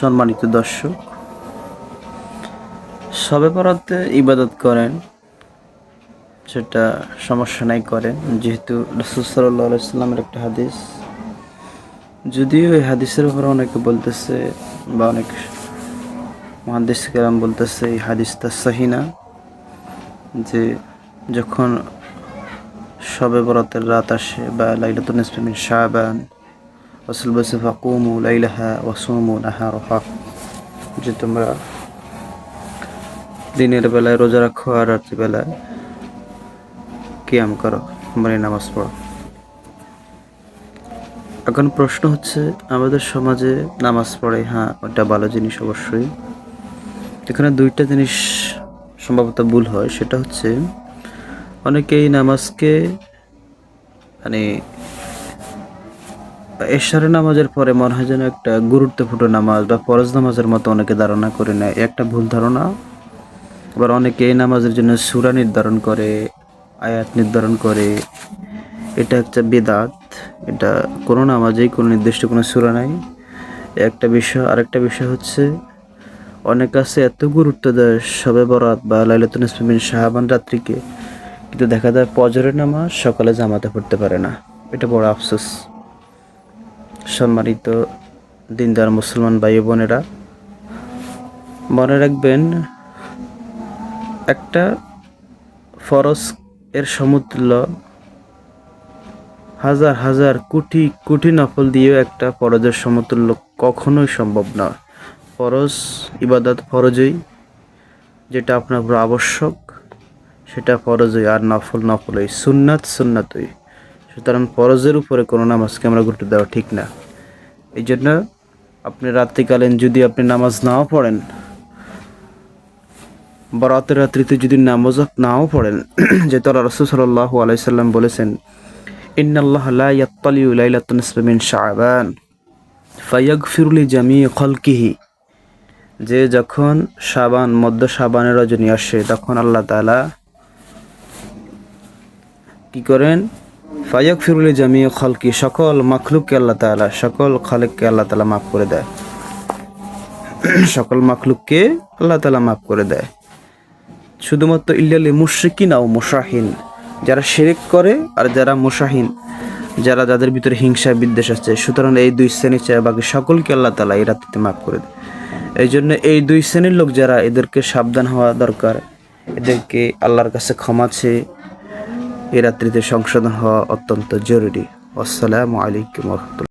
সম্মানিত দর্শক, শবে বরাতে ইবাদত করেন, সেটা সমস্যা নাই করেন, যেহেতু রাসূল সাল্লাল্লাহু আলাইহি সাল্লামের একটা হাদিস। যদিও এই হাদিসের উপরে অনেকে বলতেছে বা অনেক মুহাদ্দিস কেরাম বলতেছে এই হাদিসটা সহিহ না, যে যখন শবে বরাতের রাত আসে বা লাইলাতুন নিসফি মিন শাবান, রাসূল বলেছে ফাকুমু লাইলাহা ওয়া সুমু নাহারাহা, যে তোমরা দিনের বেলায় রোজা রাখো আর রাত্রি বেলায় কিয়াম করো, মানে নামাজ পড়ো। এখন প্রশ্ন হচ্ছে, আমাদের সমাজে নামাজ পড়ে, হ্যাঁ ওটা ভালো জিনিস অবশ্যই। এখানে দুইটা জিনিস সম্ভবত ভুল হয়। সেটা হচ্ছে, অনেকেই নামাজকে মানে এশারের নামাজের পরে মনে হয় যেন একটা গুরুত্বপূর্ণ নামাজ বা ফরজ নামাজের মতো অনেকে ধারণা করে নেয়, একটা ভুল ধারণা। আবার অনেকে এই নামাজের জন্য সূরা নির্ধারণ করে, আয়াত নির্ধারণ করে, এটা একটা বিদআত। এটা কোনো নামাজেই কোনো নির্দিষ্ট কোনো সূরা নাই, একটা বিষয়। আরেকটা বিষয় হচ্ছে, অনেক আছে এত গুরুত্ব দেয় শবে বরাত বা লাইলাতুন নিসফি মিন শাবান রাত্রিকে, কিন্তু দেখা যায় ফজরের নামাজ সকালে জামাতে পড়তে পারে না। এটা বড় আফসোস। সম্মানিত দিনদার মুসলমান ভাই বোনেরা, মনে রাখবেন, একটা ফরজ এর সমতুল্য হাজার হাজার কোটি কোটি নফল দিয়েও একটা ফরজের সমতুল্য কখনোই সম্ভব নয়। ফরজ ইবাদত ফরজই, যেটা আপনার উপর আবশ্যক সেটা ফরজই, আর নফল নফলই, সুন্নাত সুন্নাতই। সুতরাং ফরজের উপরে কোনো নামাজকে আমরা গুরুত্ব দেওয়া ঠিক না। এই জন্য আপনি রাত্রিকালীন যদি আপনি নামাজ নাও পড়েন, বরাতের রাত্রিতে যদি নামাজ নাও পড়েন, যেহেতু রাসূল সাল্লাল্লাহু আলাইহি সাল্লাম বলেছেন, ইন্নাল্লাহা লা ইয়াত্তালিউ লাইলাতুন নিসফি মিন শাবান ফায়াগফিরু লিজামিই খালকিহি, যে যখন শাবান, মধ্য শাবানের রজনী আসে, তখন আল্লাহ তাআলা কি করেন? ফায়াগফিরু লিজামিই খালকি, সকল মাখলুককে আল্লাহ তাআলা, সকল খালেককে আল্লাহ তাআলা মাফ করে দেয়। সকল মাখলুককে আল্লাহ তাআলা মাফ করে দেয়। শুধুমাত্র ইল্লাল মুশরিকিন আও মুশাহিন, যারা শিরক করে আর যারা মুশাহিন, যাদের ভিতরে হিংসা বিদ্বেষ আছে, সুতরাং এই দুই শ্রেণী ছাড়া বাকি সকলকে আল্লাহ তাআলা এই রাত্রিতে মাফ করে দেয়। এই জন্য এই দুই শ্রেণীর লোক যারা, এদেরকে সাবধান হওয়া দরকার, এদেরকে আল্লাহর কাছে ক্ষমা চেয়ে এই রাত্রিতে সংশোধন হওয়া অত্যন্ত জরুরি। আসসালামু আলাইকুম ওয়া রাহমাতুল্লাহ।